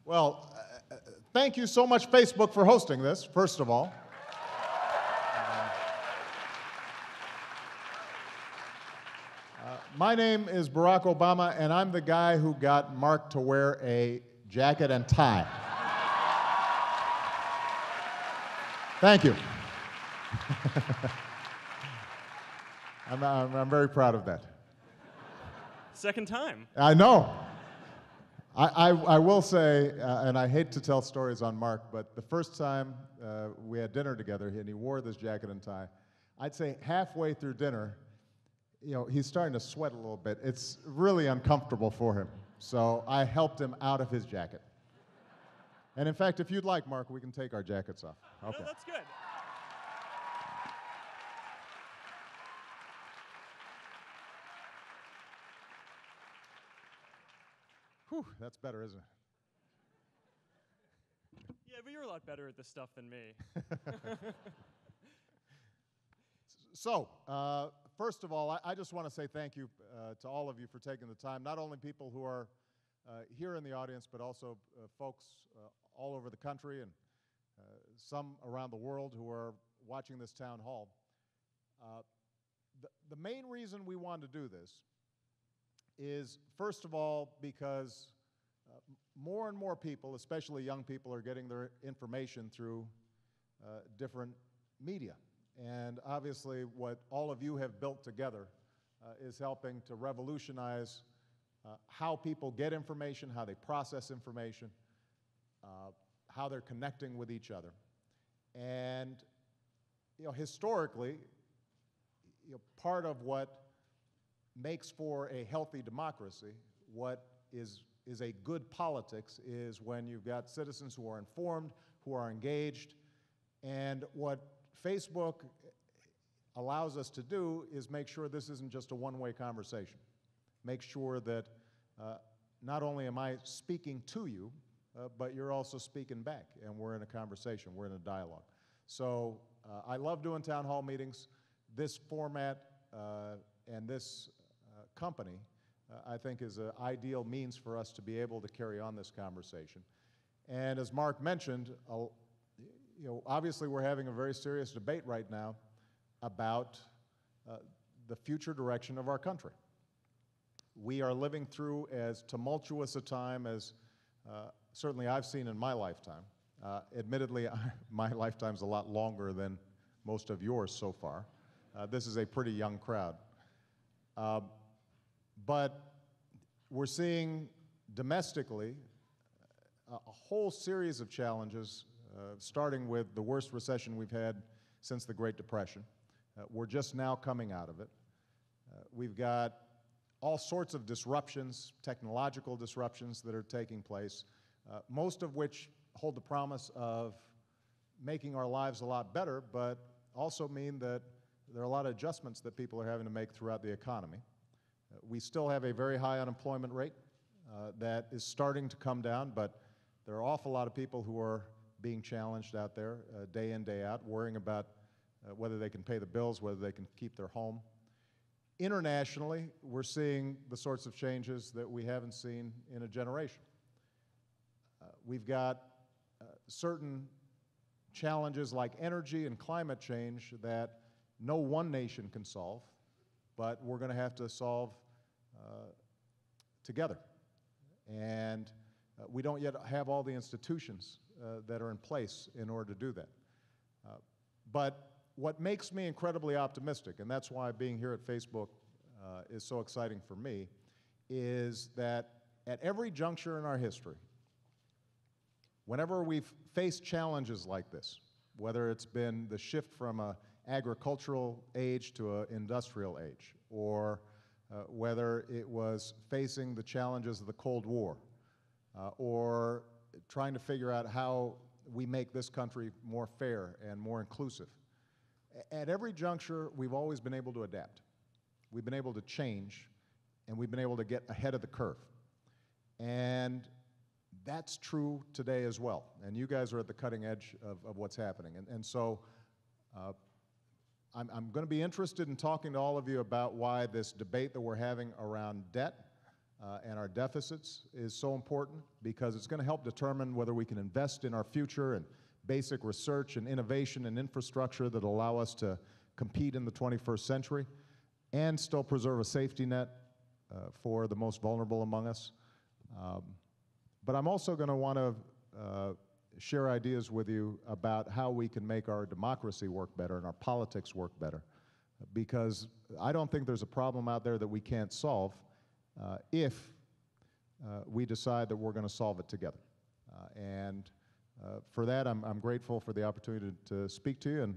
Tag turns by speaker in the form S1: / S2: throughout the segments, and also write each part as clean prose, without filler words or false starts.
S1: Well, thank you so much, Facebook, for hosting this, first of all. My name is Barack Obama, and I'm the guy who got Mark to wear a jacket and tie. Thank you. I'm very proud of that.
S2: Second time.
S1: I know. I will say, and I hate to tell stories on Mark, but the first time we had dinner together and he wore this jacket and tie, I'd say halfway through dinner, he's starting to sweat a little bit. It's really uncomfortable for him. So I helped him out of his jacket. And in fact, if you'd like, Mark, we can take our jackets off. Okay.
S2: No, that's good.
S1: Whew, that's better, isn't it?
S2: Yeah, but you're a lot better at this stuff than me.
S1: So, first of all, I just want to say thank you to all of you for taking the time, not only people who are here in the audience, but also folks all over the country and some around the world who are watching this town hall. The main reason we wanted to do this is, first of all, because more and more people, especially young people, are getting their information through different media. And obviously, what all of you have built together is helping to revolutionize how people get information, how they process information, how they're connecting with each other. And historically, part of what makes for a healthy democracy, what is a good politics, is when you've got citizens who are informed, who are engaged, and what Facebook allows us to do is make sure this isn't just a one-way conversation. Make sure that not only am I speaking to you, but you're also speaking back, and we're in a conversation, we're in a dialogue. So I love doing town hall meetings. This format and this company, I think, is an ideal means for us to be able to carry on this conversation. And as Mark mentioned, obviously we're having a very serious debate right now about the future direction of our country. We are living through as tumultuous a time as certainly I've seen in my lifetime. Admittedly, my lifetime's a lot longer than most of yours so far. This is a pretty young crowd. But we're seeing domestically a whole series of challenges, starting with the worst recession we've had since the Great Depression. We're just now coming out of it. We've got all sorts of disruptions, technological disruptions that are taking place, most of which hold the promise of making our lives a lot better, but also mean that there are a lot of adjustments that people are having to make throughout the economy. We still have a very high unemployment rate that is starting to come down, but there are an awful lot of people who are being challenged out there day in, day out, worrying about whether they can pay the bills, whether they can keep their home. Internationally, we're seeing the sorts of changes that we haven't seen in a generation. We've got certain challenges like energy and climate change that no one nation can solve, but we're going to have to solve together. And we don't yet have all the institutions that are in place in order to do that. But what makes me incredibly optimistic, and that's why being here at Facebook is so exciting for me, is that at every juncture in our history, whenever we've faced challenges like this, whether it's been the shift from an agricultural age to an industrial age, or whether it was facing the challenges of the Cold War, or trying to figure out how we make this country more fair and more inclusive. At every juncture, we've always been able to adapt. We've been able to change, and we've been able to get ahead of the curve. And that's true today as well. And you guys are at the cutting edge of what's happening. And so I'm going to be interested in talking to all of you about why this debate that we're having around debt and our deficits is so important because it's going to help determine whether we can invest in our future and basic research and innovation and infrastructure that allow us to compete in the 21st century and still preserve a safety net for the most vulnerable among us. But I'm also going to want to share ideas with you about how we can make our democracy work better and our politics work better, because I don't think there's a problem out there that we can't solve if we decide that we're going to solve it together. For that, I'm grateful for the opportunity to speak to you, and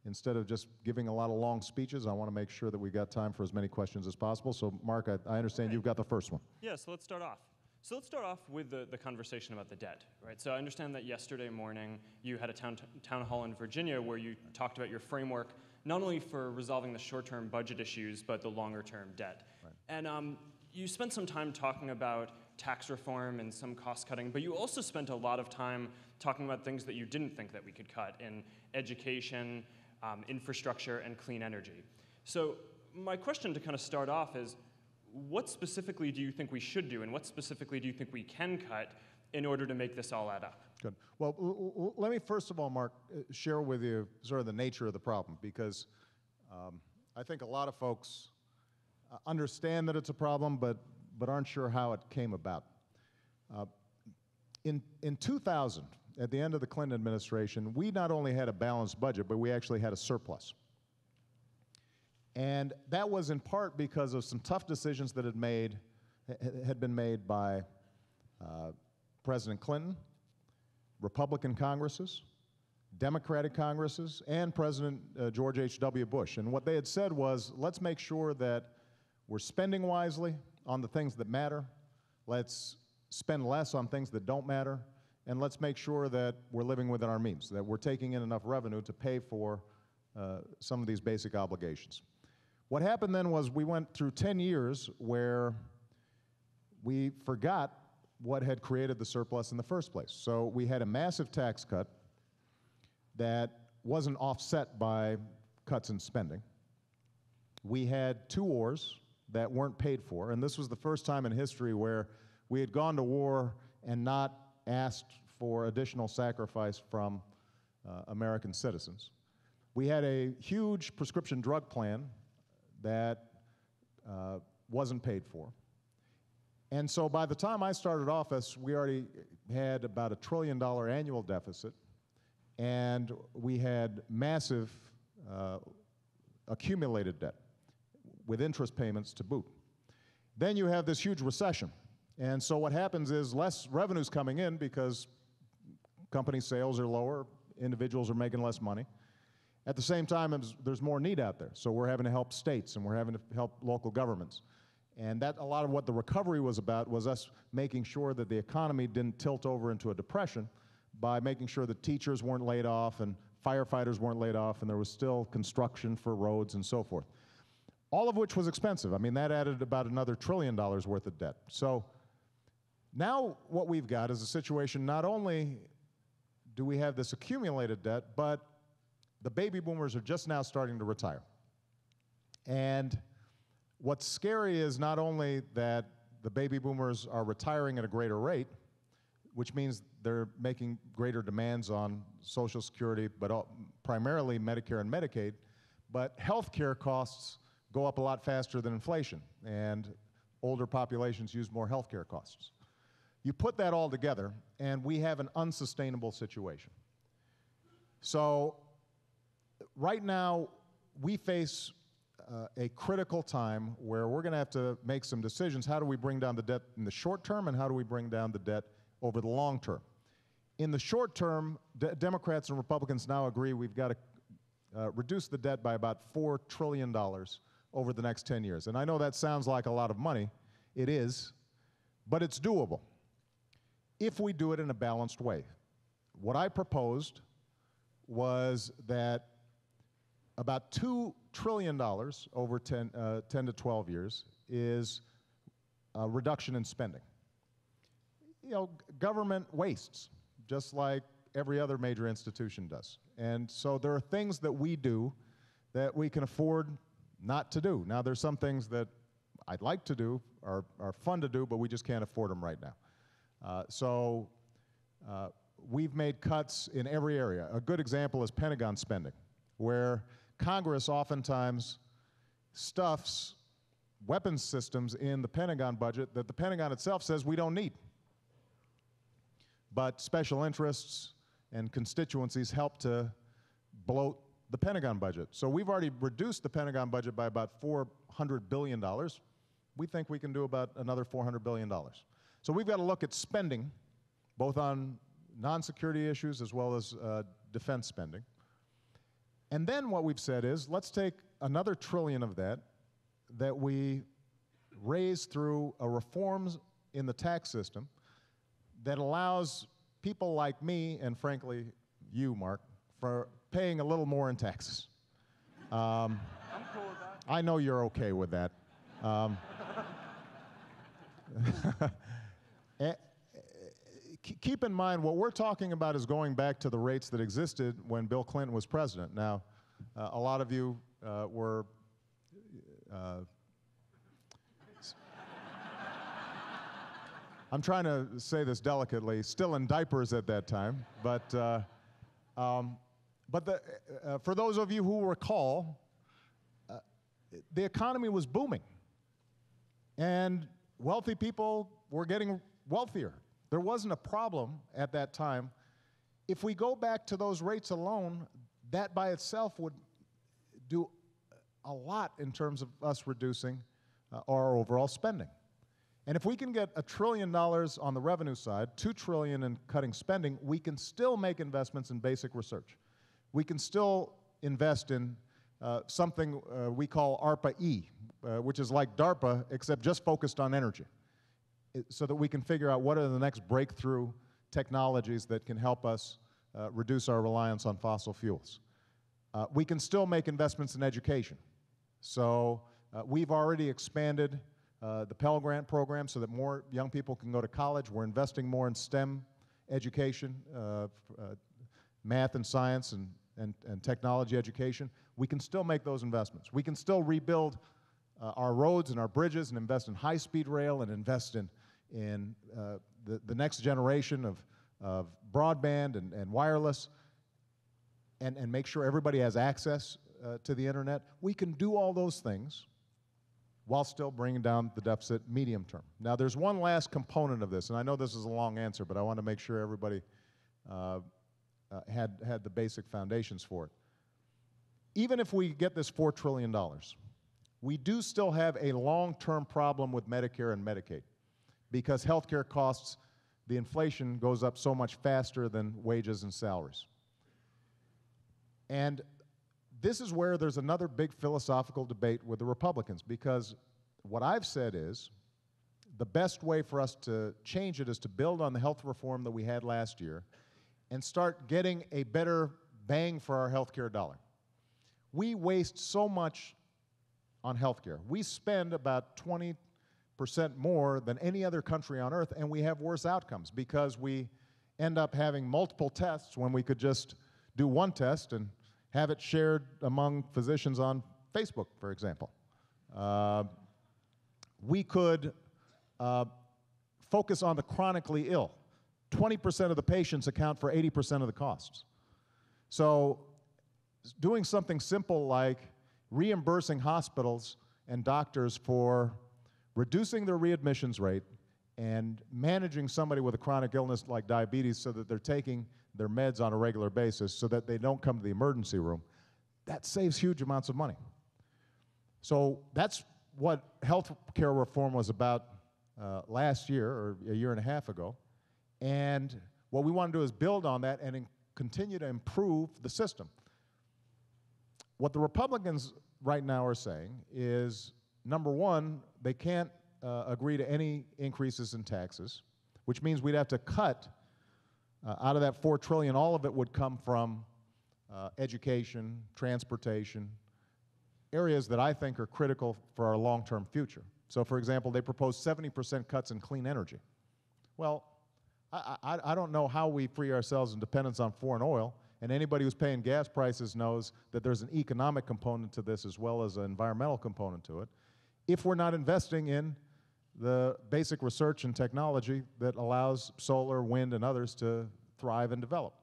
S1: instead of just giving a lot of long speeches, I want to make sure that we got time for as many questions as possible. So, Mark, I understand you've got the first one.
S2: Yeah, so let's start off. So let's start off with the conversation about the debt, right? So I understand that yesterday morning you had a town hall in Virginia where you talked about your framework, not only for resolving the short-term budget issues, but the longer-term debt. Right. And you spent some time talking about tax reform and some cost cutting, but you also spent a lot of time talking about things that you didn't think that we could cut in education, infrastructure, and clean energy. So my question to kind of start off is, what specifically do you think we should do, and what specifically do you think we can cut in order to make this all add up?
S1: Good. Well, let me first of all, Mark, share with you sort of the nature of the problem, because I think a lot of folks understand that it's a problem, but aren't sure how it came about. In 2000, at the end of the Clinton administration, we not only had a balanced budget, but we actually had a surplus. And that was in part because of some tough decisions that had been made by President Clinton, Republican Congresses, Democratic Congresses, and President George H.W. Bush. And what they had said was, let's make sure that we're spending wisely on the things that matter, let's spend less on things that don't matter, and let's make sure that we're living within our means, that we're taking in enough revenue to pay for some of these basic obligations. What happened then was we went through 10 years where we forgot what had created the surplus in the first place. So we had a massive tax cut that wasn't offset by cuts in spending. We had two wars that weren't paid for, and this was the first time in history where we had gone to war and not asked for additional sacrifice from American citizens. We had a huge prescription drug plan that wasn't paid for. And so by the time I started office, we already had about $1 trillion annual deficit, and we had massive accumulated debt with interest payments to boot. Then you have this huge recession. And so what happens is less revenue's coming in because company sales are lower, individuals are making less money. At the same time, there's more need out there. So we're having to help states and we're having to help local governments. And that a lot of what the recovery was about was us making sure that the economy didn't tilt over into a depression by making sure that teachers weren't laid off and firefighters weren't laid off and there was still construction for roads and so forth. All of which was expensive. I mean, that added about another $1 trillion worth of debt. So now what we've got is a situation, not only do we have this accumulated debt, but the baby boomers are just now starting to retire. And what's scary is not only that the baby boomers are retiring at a greater rate, which means they're making greater demands on Social Security, but primarily Medicare and Medicaid, but health care costs go up a lot faster than inflation, and older populations use more health care costs. You put that all together, and we have an unsustainable situation. So right now, we face a critical time where we're going to have to make some decisions. How do we bring down the debt in the short term, and how do we bring down the debt over the long term? In the short term, Democrats and Republicans now agree we've got to reduce the debt by about $4 trillion over the next 10 years. And I know that sounds like a lot of money. It is, but it's doable if we do it in a balanced way. What I proposed was that about $2 trillion over 10 to 12 years is a reduction in spending. You know, government wastes, just like every other major institution does. And so there are things that we do that we can afford not to do. Now, there's some things that I'd like to do, are fun to do, but we just can't afford them right now. So we've made cuts in every area. A good example is Pentagon spending, where Congress oftentimes stuffs weapons systems in the Pentagon budget that the Pentagon itself says we don't need. But special interests and constituencies help to bloat the Pentagon budget. So we've already reduced the Pentagon budget by about $400 billion. We think we can do about another $400 billion. So we've got to look at spending, both on non-security issues as well as defense spending. And then what we've said is, let's take another $1 trillion of that we raise through a reforms in the tax system that allows people like me, and frankly, you, Mark, for paying a little more in taxes.
S2: I'm cool with that.
S1: I know you're okay with that. Keep in mind, what we're talking about is going back to the rates that existed when Bill Clinton was president. Now, a lot of you were I'm trying to say this delicately, still in diapers at that time, but for those of you who recall, the economy was booming, and wealthy people were getting wealthier. There wasn't a problem at that time. If we go back to those rates alone, that by itself would do a lot in terms of us reducing our overall spending. And if we can get $1 trillion on the revenue side, $2 trillion in cutting spending, we can still make investments in basic research. We can still invest in something we call ARPA-E, which is like DARPA, except just focused on energy, so that we can figure out what are the next breakthrough technologies that can help us reduce our reliance on fossil fuels. We can still make investments in education. So we've already expanded the Pell Grant program so that more young people can go to college. We're investing more in STEM education, math and science and technology education. We can still make those investments. We can still rebuild our roads and our bridges and invest in high-speed rail and invest in the next generation of broadband and wireless and make sure everybody has access to the internet. We can do all those things while still bringing down the deficit medium term. Now, there's one last component of this, and I know this is a long answer, but I want to make sure everybody had the basic foundations for it. Even if we get this $4 trillion, we do still have a long-term problem with Medicare and Medicaid, because healthcare costs, the inflation goes up so much faster than wages and salaries. And this is where there's another big philosophical debate with the Republicans, because what I've said is the best way for us to change it is to build on the health reform that we had last year and start getting a better bang for our healthcare dollar. We waste so much on healthcare. We spend about 20% more than any other country on earth, and we have worse outcomes because we end up having multiple tests when we could just do one test and have it shared among physicians on Facebook, for example. We could focus on the chronically ill. 20% of the patients account for 80% of the costs. So doing something simple like reimbursing hospitals and doctors for reducing their readmissions rate and managing somebody with a chronic illness like diabetes so that they're taking their meds on a regular basis so that they don't come to the emergency room, that saves huge amounts of money. So that's what health care reform was about last year or a year and a half ago. And what we want to do is build on that and continue to improve the system. What the Republicans right now are saying is, number one, they can't agree to any increases in taxes, which means we'd have to cut out of that $4 trillion, all of it would come from education, transportation, areas that I think are critical for our long-term future. So, for example, they proposed 70% cuts in clean energy. Well, I don't know how we free ourselves in dependence on foreign oil, and anybody who's paying gas prices knows that there's an economic component to this as well as an environmental component to it. if we're not investing in the basic research and technology that allows solar, wind, and others to thrive and develop.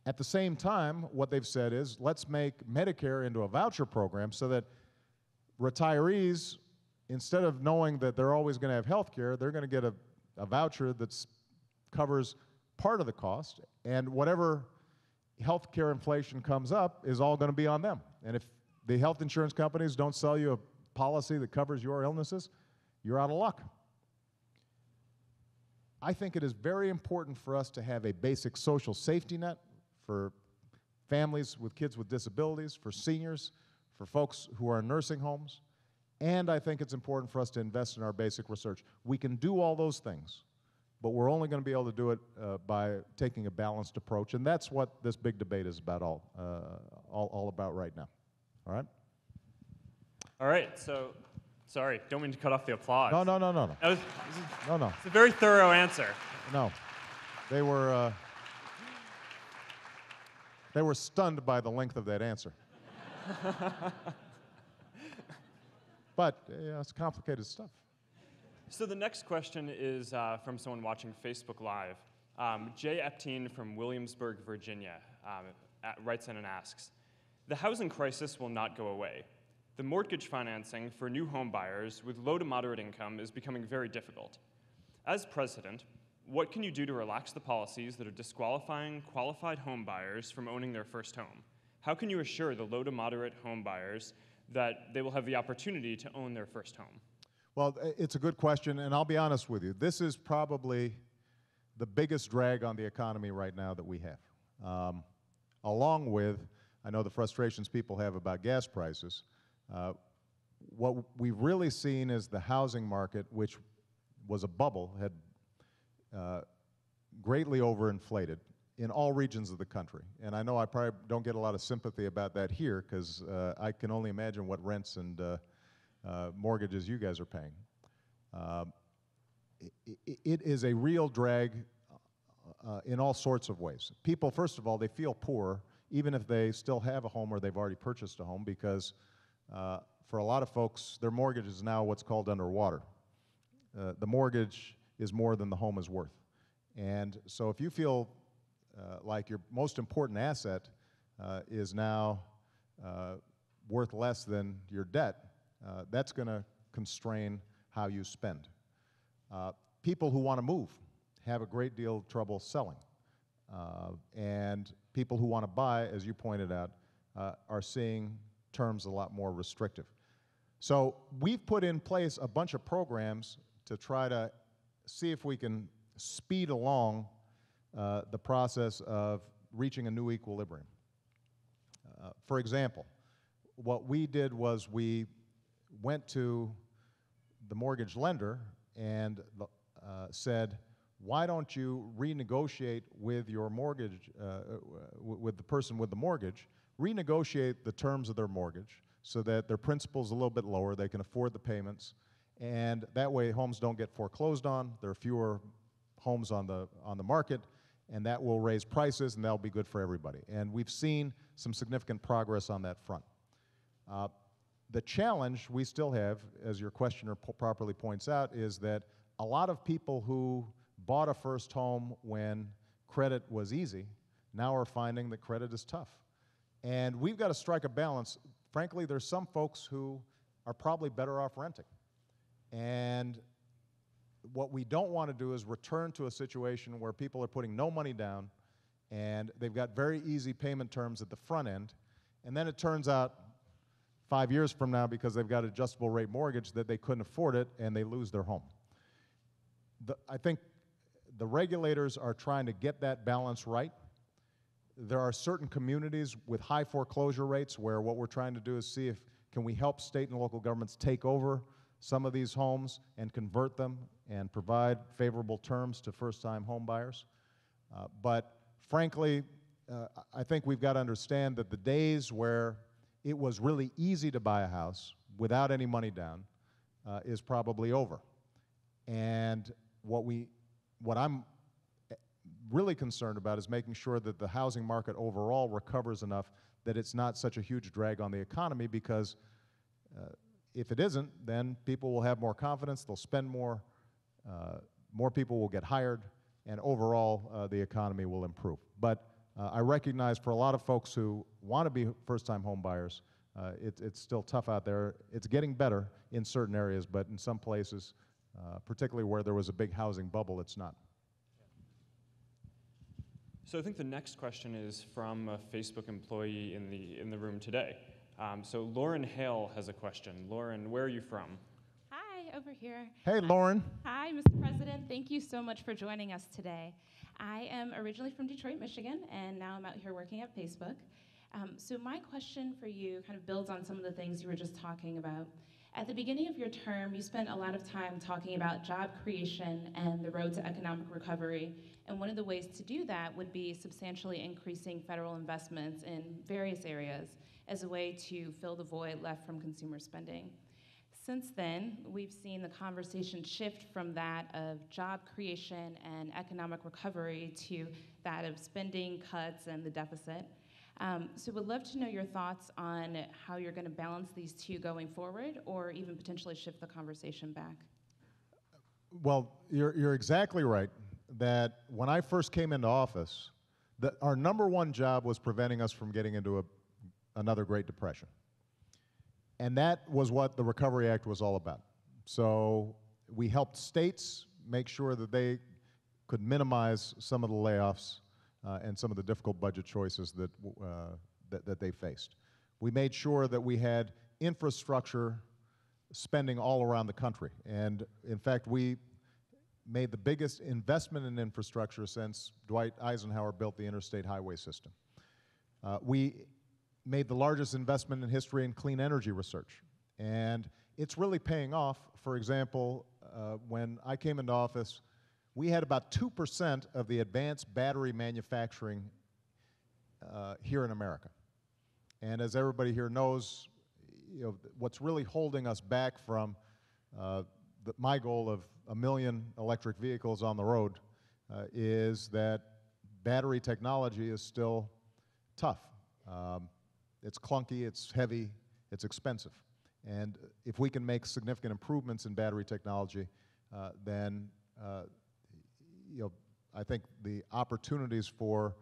S1: At the same time, what they've said is, let's make Medicare into a voucher program so that retirees, instead of knowing that they're always going to have health care, they're going to get a voucher that covers part of the cost, and whatever health care inflation comes up is all going to be on them. And if the health insurance companies don't sell you a policy that covers your illnesses, you're out of luck. I think it is very important for us to have a basic social safety net for families with kids with disabilities, for seniors, for folks who are in nursing homes, and I think it's important for us to invest in our basic research. We can do all those things, but we're only going to be able to do it by taking a balanced approach, and that's what this big debate is about all about right now. All right?
S2: All right, so, sorry, don't mean to cut off the applause.
S1: No.
S2: No.
S1: It's
S2: a very thorough answer.
S1: No. They were stunned by the length of that answer. But it's complicated stuff.
S2: So the next question is from someone watching Facebook Live. Jay Epteen from Williamsburg, Virginia, writes in and asks, the housing crisis will not go away. The mortgage financing for new home buyers with low to moderate income is becoming very difficult. As president, what can you do to relax the policies that are disqualifying qualified home buyers from owning their first home? How can you assure the low to moderate home buyers that they will have the opportunity to own their first home?
S1: Well, it's a good question, and I'll be honest with you. This is probably the biggest drag on the economy right now that we have. Along with, I know the frustrations people have about gas prices, what we've really seen is the housing market, which was a bubble, had greatly overinflated in all regions of the country. And I know I probably don't get a lot of sympathy about that here, because I can only imagine what rents and mortgages you guys are paying. It is a real drag in all sorts of ways. People, first of all, they feel poor, even if they still have a home or they've already purchased a home, because for a lot of folks, their mortgage is now what's called underwater. The mortgage is more than the home is worth. And so if you feel like your most important asset is now worth less than your debt, that's going to constrain how you spend. People who want to move have a great deal of trouble selling. And people who want to buy, as you pointed out, are seeing terms a lot more restrictive. So we've put in place a bunch of programs to try to see if we can speed along the process of reaching a new equilibrium. For example, what we did was we went to the mortgage lender and said, why don't you renegotiate with your mortgage, with the person with the mortgage, renegotiate the terms of their mortgage so that their principal's a little bit lower, they can afford the payments, and that way homes don't get foreclosed on, there are fewer homes on the market, and that will raise prices, and that'll be good for everybody. And we've seen some significant progress on that front. The challenge we still have, as your questioner properly points out, is that a lot of people who bought a first home when credit was easy now are finding that credit is tough. And we've got to strike a balance. Frankly, there's some folks who are probably better off renting. And what we don't want to do is return to a situation where people are putting no money down and they've got very easy payment terms at the front end, and then it turns out 5 years from now, because they've got adjustable rate mortgage, that they couldn't afford it and they lose their home. I think the regulators are trying to get that balance right. There are certain communities with high foreclosure rates where what we're trying to do is see if can we help state and local governments take over some of these homes and convert them and provide favorable terms to first-time home buyers. But frankly, I think we've got to understand that the days where it was really easy to buy a house without any money down is probably over. And what I'm really concerned about is making sure that the housing market overall recovers enough that it's not such a huge drag on the economy, because if it isn't, then people will have more confidence, they'll spend more, more people will get hired, and overall the economy will improve. But I recognize for a lot of folks who want to be first-time home buyers, it's still tough out there. It's getting better in certain areas, but in some places, particularly where there was a big housing bubble, it's not.
S2: So I think the next question is from a Facebook employee in the room today. So Lauren Hale has a question. Lauren, where are you from?
S3: Hi, over here.
S1: Hey, Lauren.
S3: Hi, Mr. President. Thank you so much for joining us today. I am originally from Detroit, Michigan, and now I'm out here working at Facebook. So my question for you kind of builds on some of the things you were just talking about. At the beginning of your term, you spent a lot of time talking about job creation and the road to economic recovery. And one of the ways to do that would be substantially increasing federal investments in various areas as a way to fill the void left from consumer spending. Since then, we've seen the conversation shift from that of job creation and economic recovery to that of spending cuts and the deficit. So we'd love to know your thoughts on how you're going to balance these two going forward, or even potentially shift the conversation back.
S1: Well, you're exactly right that when I first came into office, our number one job was preventing us from getting into another Great Depression. And that was what the Recovery Act was all about. So we helped states make sure that they could minimize some of the layoffs and some of the difficult budget choices that they faced. We made sure that we had infrastructure spending all around the country. And in fact, we made the biggest investment in infrastructure since Dwight Eisenhower built the interstate highway system. We made the largest investment in history in clean energy research. And it's really paying off. For example, when I came into office, we had about 2% of the advanced battery manufacturing here in America. And as everybody here knows, what's really holding us back from my goal of 1 million electric vehicles on the road is that battery technology is still tough. It's clunky, it's heavy, it's expensive. And if we can make significant improvements in battery technology, then I think the opportunities for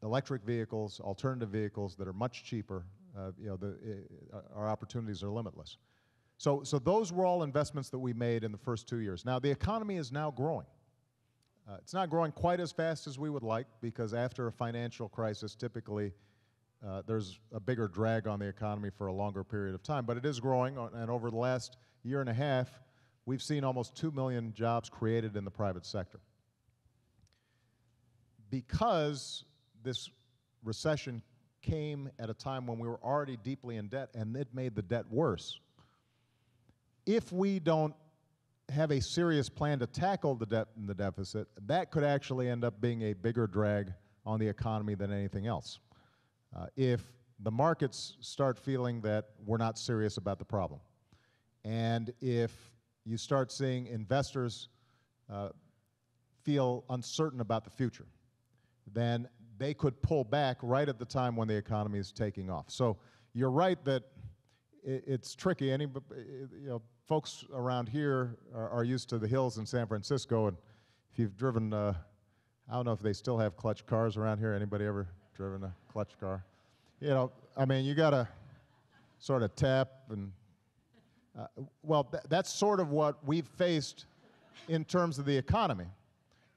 S1: electric vehicles, alternative vehicles that are much cheaper, our opportunities are limitless. So those were all investments that we made in the first 2 years. Now the economy is now growing. It's not growing quite as fast as we would like, because after a financial crisis, typically there's a bigger drag on the economy for a longer period of time, but it is growing, and over the last year and a half, we've seen almost 2 million jobs created in the private sector. Because this recession came at a time when we were already deeply in debt, and it made the debt worse, if we don't have a serious plan to tackle the debt and the deficit, that could actually end up being a bigger drag on the economy than anything else. If the markets start feeling that we're not serious about the problem, and if you start seeing investors feel uncertain about the future, then they could pull back right at the time when the economy is taking off. So you're right that it's tricky. Folks around here are used to the hills in San Francisco, and if you've driven, I don't know if they still have clutch cars around here. Anybody ever driven a clutch car? You gotta sort of tap and, that's sort of what we've faced in terms of the economy,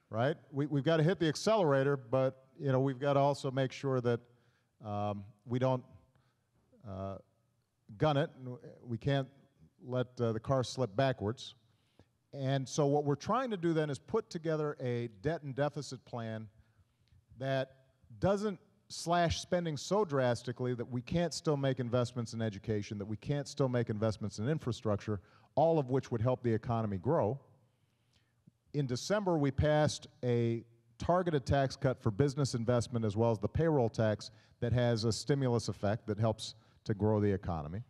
S1: right? We've got to hit the accelerator, but we've got to also make sure that we don't gun it. We can't let the car slip backwards. And so what we're trying to do then is put together a debt and deficit plan that doesn't slash spending so drastically that we can't still make investments in education, that we can't still make investments in infrastructure, all of which would help the economy grow. In December, we passed a targeted tax cut for business investment as well as the payroll tax that has a stimulus effect that helps to grow the economy.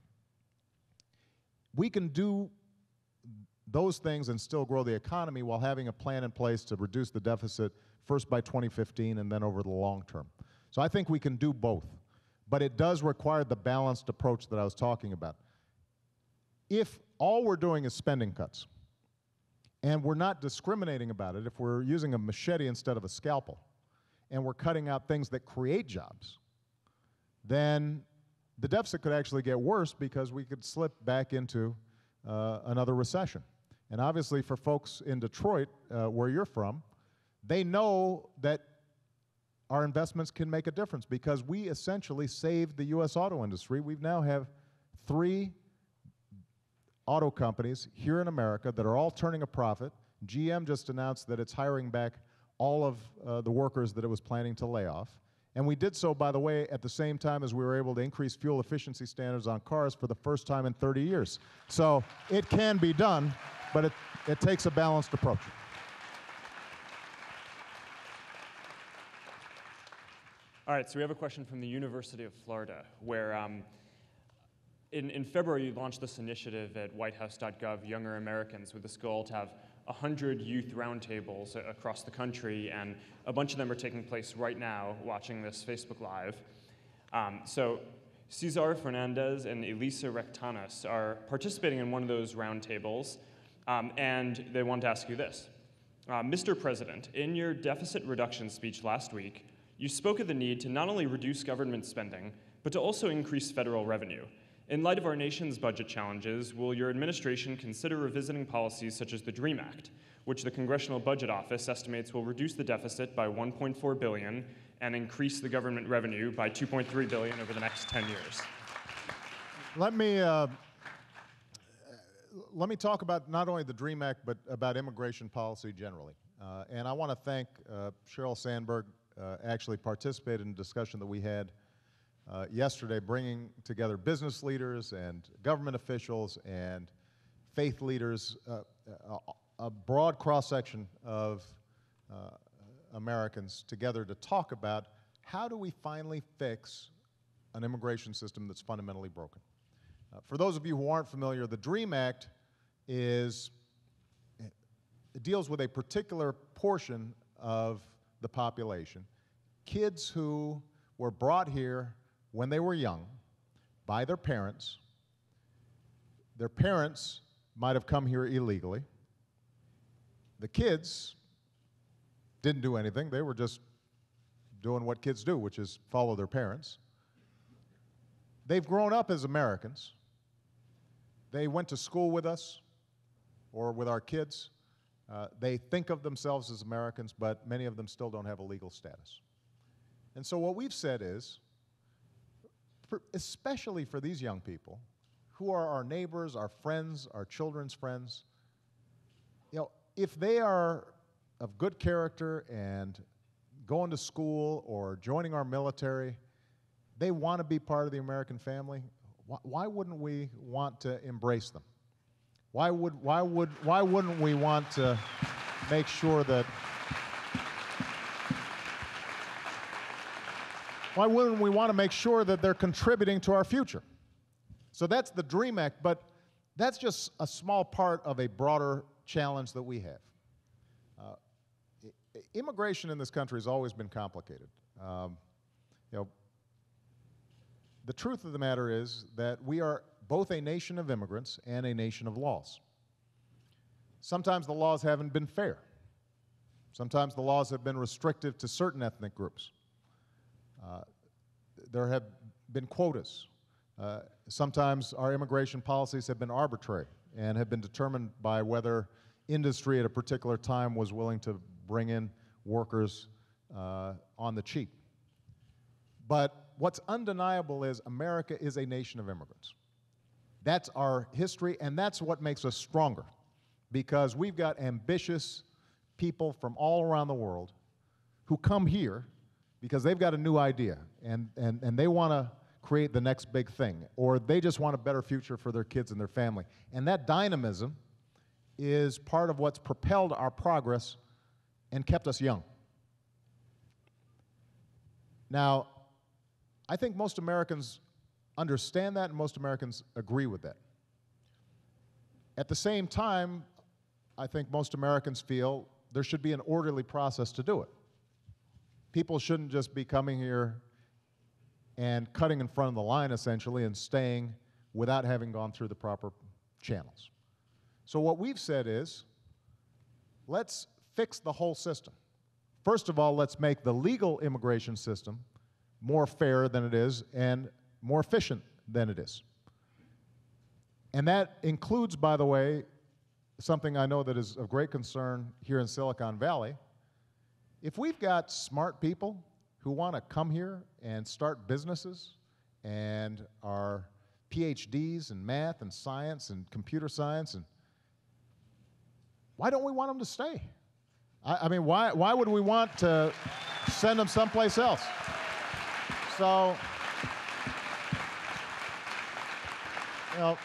S1: We can do those things and still grow the economy while having a plan in place to reduce the deficit first by 2015 and then over the long term. So I think we can do both. but it does require the balanced approach that I was talking about. If all we're doing is spending cuts, and we're not discriminating about it, if we're using a machete instead of a scalpel, and we're cutting out things that create jobs, then the deficit could actually get worse because we could slip back into another recession. And obviously for folks in Detroit, where you're from, they know that our investments can make a difference because we essentially saved the U.S. auto industry. We now have 3 auto companies here in America that are all turning a profit. GM just announced that it's hiring back all of the workers that it was planning to lay off. And we did so, by the way, at the same time as we were able to increase fuel efficiency standards on cars for the first time in 30 years. So it can be done, but it takes a balanced approach.
S2: All right, so we have a question from the University of Florida, where in February you launched this initiative at whitehouse.gov, Younger Americans, with this goal to have 100 youth roundtables across the country, and a bunch of them are taking place right now, watching this Facebook Live. So Cesar Fernandez and Elisa Rectanas are participating in one of those roundtables, and they wanted to ask you this. Mr. President, in your deficit reduction speech last week, you spoke of the need to not only reduce government spending, but to also increase federal revenue. In light of our nation's budget challenges, will your administration consider revisiting policies such as the DREAM Act, which the Congressional Budget Office estimates will reduce the deficit by $1.4 billion and increase the government revenue by $2.3 billion over the next 10 years?
S1: Let me talk about not only the DREAM Act, but about immigration policy generally. And I want to thank Sheryl Sandberg, actually participated in a discussion that we had yesterday, bringing together business leaders and government officials and faith leaders, a broad cross-section of Americans together to talk about how do we finally fix an immigration system that's fundamentally broken. For those of you who aren't familiar, the DREAM Act deals with a particular portion of the population, kids who were brought here when they were young by their parents. Their parents might have come here illegally. The kids didn't do anything. They were just doing what kids do, which is follow their parents. They've grown up as Americans. They went to school with us or with our kids. They think of themselves as Americans, but many of them still don't have a legal status. And so what we've said is, especially for these young people, who are our neighbors, our friends, our children's friends, if they are of good character and going to school or joining our military, they want to be part of the American family, why wouldn't we want to embrace them? Why wouldn't we want to make sure that they're contributing to our future? So that's the DREAM Act, but that's just a small part of a broader challenge that we have. Immigration in this country has always been complicated. The truth of the matter is that we are both a nation of immigrants and a nation of laws. Sometimes the laws haven't been fair. Sometimes the laws have been restrictive to certain ethnic groups. There have been quotas. Sometimes our immigration policies have been arbitrary and have been determined by whether industry at a particular time was willing to bring in workers on the cheap. But what's undeniable is America is a nation of immigrants. That's our history, and that's what makes us stronger, because we've got ambitious people from all around the world who come here because they've got a new idea, and they want to create the next big thing, or they just want a better future for their kids and their family. And that dynamism is part of what's propelled our progress and kept us young. Now, I think most Americans understand that, and most Americans agree with that. At the same time, I think most Americans feel there should be an orderly process to do it. People shouldn't just be coming here and cutting in front of the line, essentially, and staying without having gone through the proper channels. So what we've said is, let's fix the whole system. First of all, let's make the legal immigration system more fair than it is and more efficient than it is. And that includes, by the way, something I know that is of great concern here in Silicon Valley. If we've got smart people who want to come here and start businesses and are PhDs in math and science and computer science, and why don't we want them to stay? I mean, why would we want to send them someplace else? So, you know,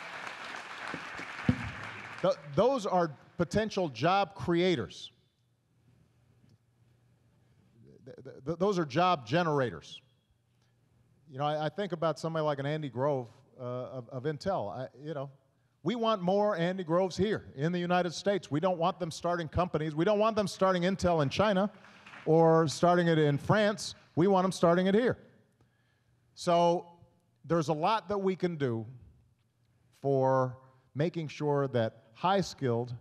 S1: those are potential job creators. Those are job generators. You know, I think about somebody like an Andy Grove of Intel. You know, we want more Andy Groves here in the United States. We don't want them starting companies. We don't want them starting Intel in China or starting it in France. We want them starting it here. So there's a lot that we can do for making sure that high-skilled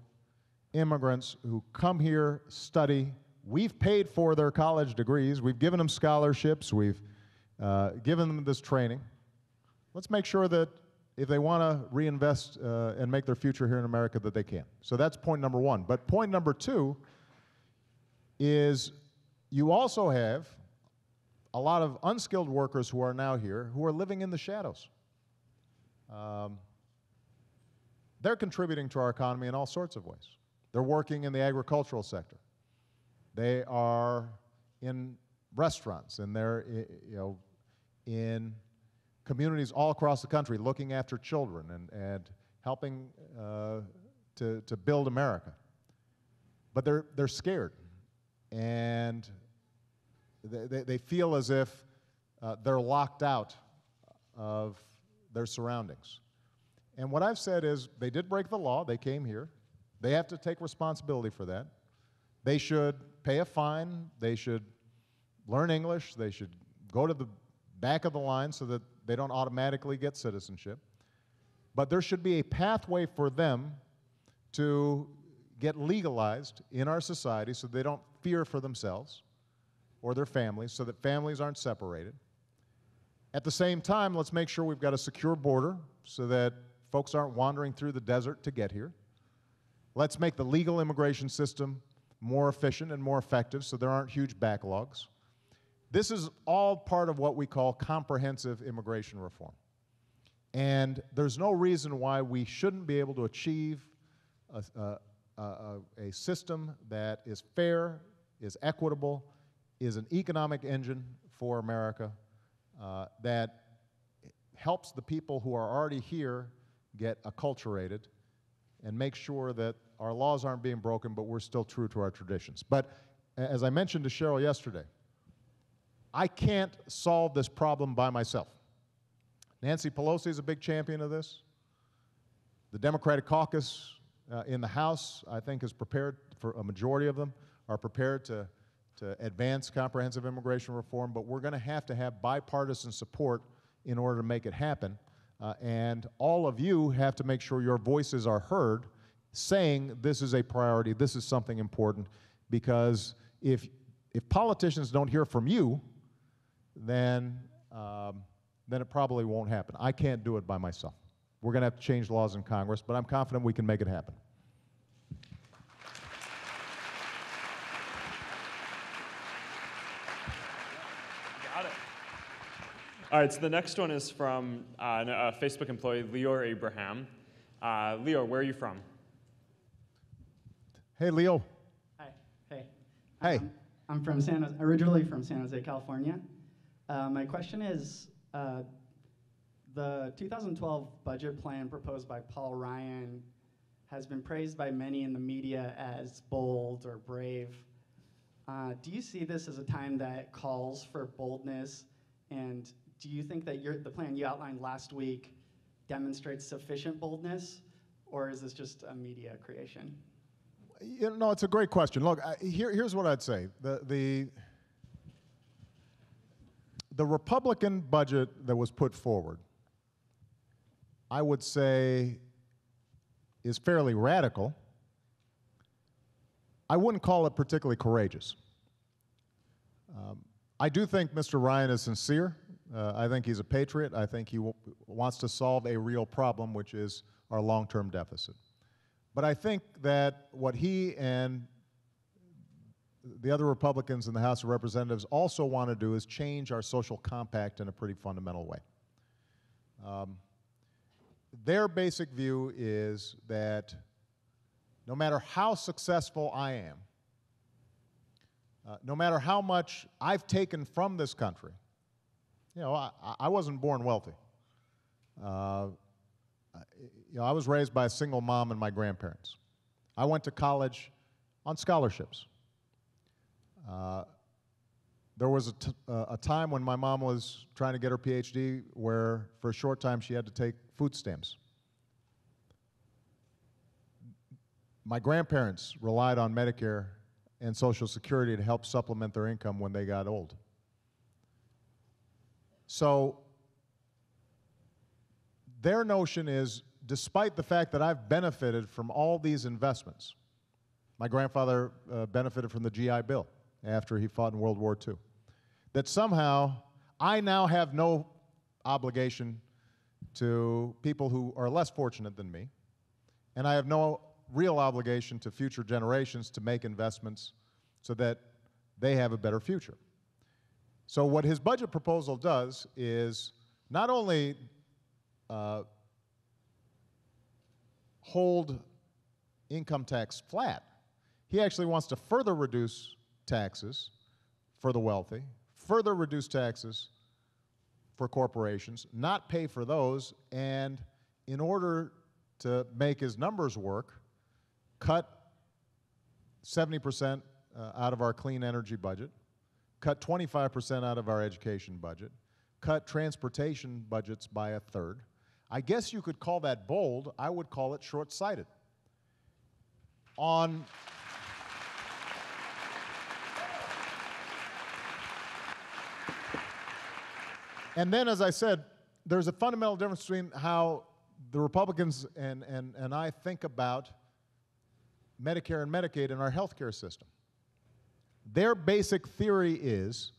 S1: immigrants who come here, study, we've paid for their college degrees, we've given them scholarships, we've given them this training. Let's make sure that if they want to reinvest and make their future here in America, that they can. So that's point number one. But point number two is you also have a lot of unskilled workers who are now here who are living in the shadows. They're contributing to our economy in all sorts of ways. They're working in the agricultural sector. They are in restaurants, and they're in communities all across the country looking after children and helping to build America. But they're scared, and they feel as if they're locked out of their surroundings. And what I've said is, they did break the law, they came here, they have to take responsibility for that. They should pay a fine, they should learn English, they should go to the back of the line so that they don't automatically get citizenship. But there should be a pathway for them to get legalized in our society so they don't fear for themselves or their families, so that families aren't separated. At the same time, let's make sure we've got a secure border so that folks aren't wandering through the desert to get here. Let's make the legal immigration system more efficient and more effective so there aren't huge backlogs. This is all part of what we call comprehensive immigration reform. And there's no reason why we shouldn't be able to achieve a system that is fair, is equitable, is an economic engine for America, that helps the people who are already here get acculturated and make sure that our laws aren't being broken, but we're still true to our traditions. But as I mentioned to Cheryl yesterday, I can't solve this problem by myself. Nancy Pelosi is a big champion of this. The Democratic caucus in the House, I think, is prepared, for a majority of them, are prepared to advance comprehensive immigration reform, but we're going to have bipartisan support in order to make it happen. And all of you have to make sure your voices are heard, saying this is a priority, this is something important, because if politicians don't hear from you, then it probably won't happen. I can't do it by myself. We're going to have to change laws in Congress, but I'm confident we can make it happen.
S2: Got it. All right, so the next one is from a Facebook employee, Leor Abraham. Leor, where are you from?
S1: Hey, Leo.
S4: Hi. Hey.
S1: Hey.
S4: I'm from originally from San Jose, California. My question is, the 2012 budget plan proposed by Paul Ryan has been praised by many in the media as bold or brave. Do you see this as a time that calls for boldness? And do you think that the plan you outlined last week demonstrates sufficient boldness, or is this just a media creation?
S1: You know, it's a great question. Look, here's what I'd say. the Republican budget that was put forward, I would say, is fairly radical. I wouldn't call it particularly courageous. I do think Mr. Ryan is sincere. I think he's a patriot. I think he wants to solve a real problem, which is our long-term deficit. But I think that what he and the other Republicans in the House of Representatives also want to do is change our social compact in a pretty fundamental way. Their basic view is that no matter how successful I am, no matter how much I've taken from this country, you know, I wasn't born wealthy. You know, I was raised by a single mom and my grandparents. I went to college on scholarships. There was a time when my mom was trying to get her PhD where for a short time she had to take food stamps. My grandparents relied on Medicare and Social Security to help supplement their income when they got old. So their notion is, despite the fact that I've benefited from all these investments, my grandfather benefited from the GI Bill after he fought in World War II, that somehow I now have no obligation to people who are less fortunate than me, and I have no real obligation to future generations to make investments so that they have a better future. So what his budget proposal does is not only hold income tax flat, he actually wants to further reduce taxes for the wealthy, further reduce taxes for corporations, not pay for those, and in order to make his numbers work, cut 70% out of our clean energy budget, cut 25% out of our education budget, cut transportation budgets by a third. I guess you could call that bold. I would call it short-sighted. And then, as I said, there's a fundamental difference between how the Republicans and I think about Medicare and Medicaid in our health care system. Their basic theory is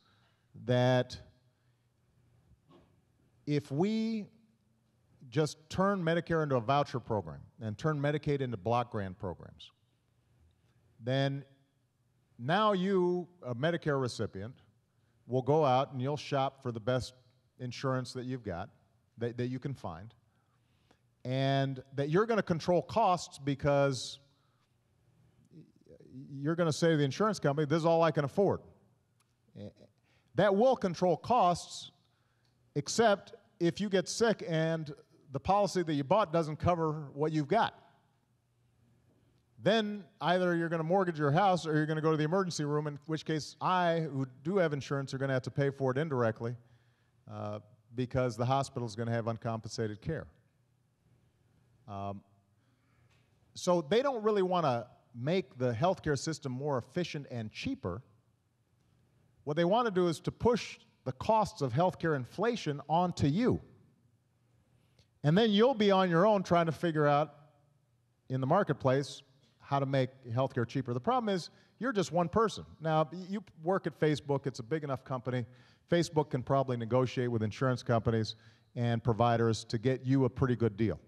S1: that if we just turn Medicare into a voucher program and turn Medicaid into block grant programs, then now you, a Medicare recipient, will go out and you'll shop for the best insurance that you've got, that you can find, and that you're going to control costs because you're going to say to the insurance company, this is all I can afford. That will control costs, except if you get sick and the policy that you bought doesn't cover what you've got. Then either you're going to mortgage your house or you're going to go to the emergency room, in which case I, who do have insurance, are going to have to pay for it indirectly because the hospital is going to have uncompensated care. So they don't really want to make the healthcare system more efficient and cheaper. What they want to do is to push the costs of healthcare inflation onto you. And then you'll be on your own trying to figure out in the marketplace how to make healthcare cheaper. The problem is you're just one person. Now, you work at Facebook. It's a big enough company. Facebook can probably negotiate with insurance companies and providers to get you a pretty good deal.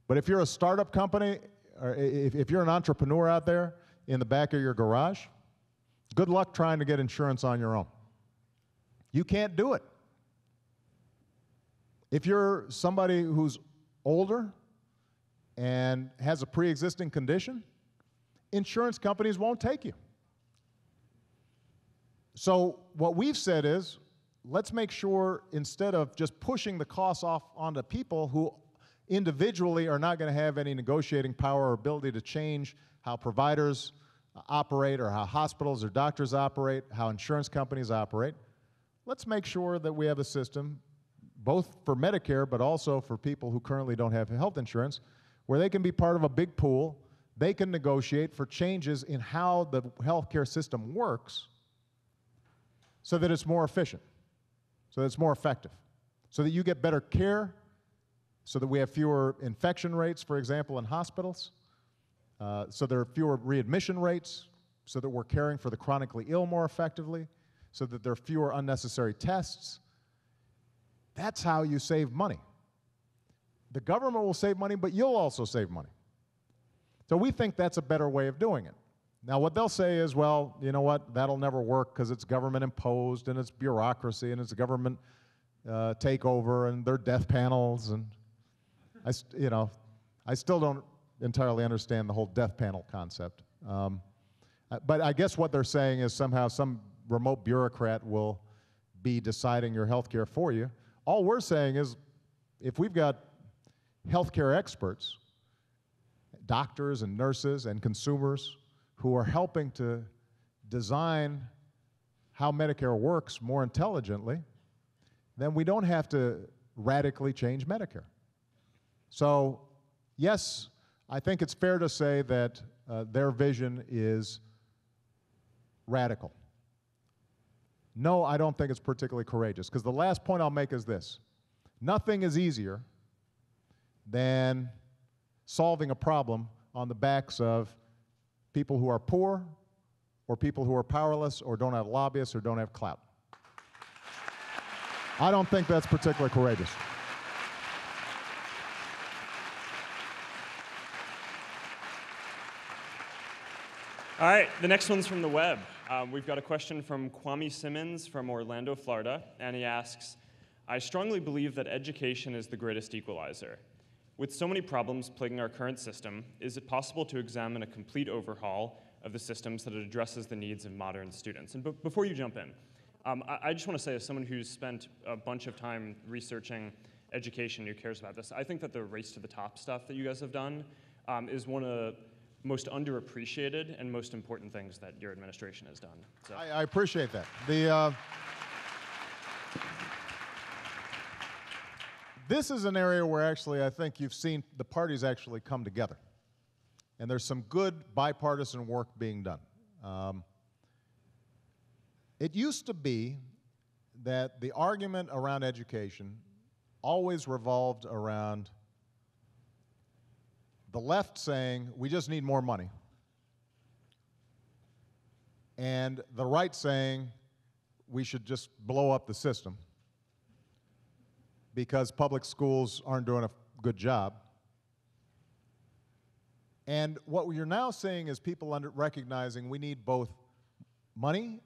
S1: But if you're a startup company, or if you're an entrepreneur out there in the back of your garage, good luck trying to get insurance on your own. You can't do it. If you're somebody who's older and has a pre-existing condition, insurance companies won't take you. So what we've said is, let's make sure instead of just pushing the costs off onto people who individually are not going to have any negotiating power or ability to change how providers operate or how hospitals or doctors operate, how insurance companies operate, let's make sure that we have a system, both for Medicare but also for people who currently don't have health insurance, where they can be part of a big pool, they can negotiate for changes in how the healthcare system works so that it's more efficient, so that it's more effective, so that you get better care, so that we have fewer infection rates, for example, in hospitals, so there are fewer readmission rates, so that we're caring for the chronically ill more effectively, so that there are fewer unnecessary tests. That's how you save money. The government will save money, but you'll also save money. So we think that's a better way of doing it. Now, what they'll say is, well, you know what, that'll never work because it's government imposed and it's bureaucracy and it's a government takeover and their death panels, and I still don't entirely understand the whole death panel concept. But I guess what they're saying is somehow some remote bureaucrat will be deciding your health care for you. All we're saying is if we've got healthcare experts, doctors and nurses and consumers who are helping to design how Medicare works more intelligently, then we don't have to radically change Medicare. So, yes, I think it's fair to say that their vision is radical. No, I don't think it's particularly courageous, because the last point I'll make is this. Nothing is easier than solving a problem on the backs of people who are poor, or people who are powerless, or don't have lobbyists, or don't have clout. I don't think that's particularly courageous.
S2: All right, the next one's from the web. We've got a question from Kwame Simmons from Orlando, Florida, and he asks, I strongly believe that education is the greatest equalizer. With so many problems plaguing our current system, is it possible to examine a complete overhaul of the system so that it addresses the needs of modern students? And before you jump in, I just want to say, as someone who's spent a bunch of time researching education, who cares about this, I think that the Race to the Top stuff that you guys have done is one of the most underappreciated and most important things that your administration has done. So.
S1: I appreciate that. This is an area where actually I think you've seen the parties actually come together. And there's some good bipartisan work being done. It used to be that the argument around education always revolved around the left saying, we just need more money, and the right saying, we should just blow up the system because public schools aren't doing a good job. And what you're now seeing is people recognizing we need both money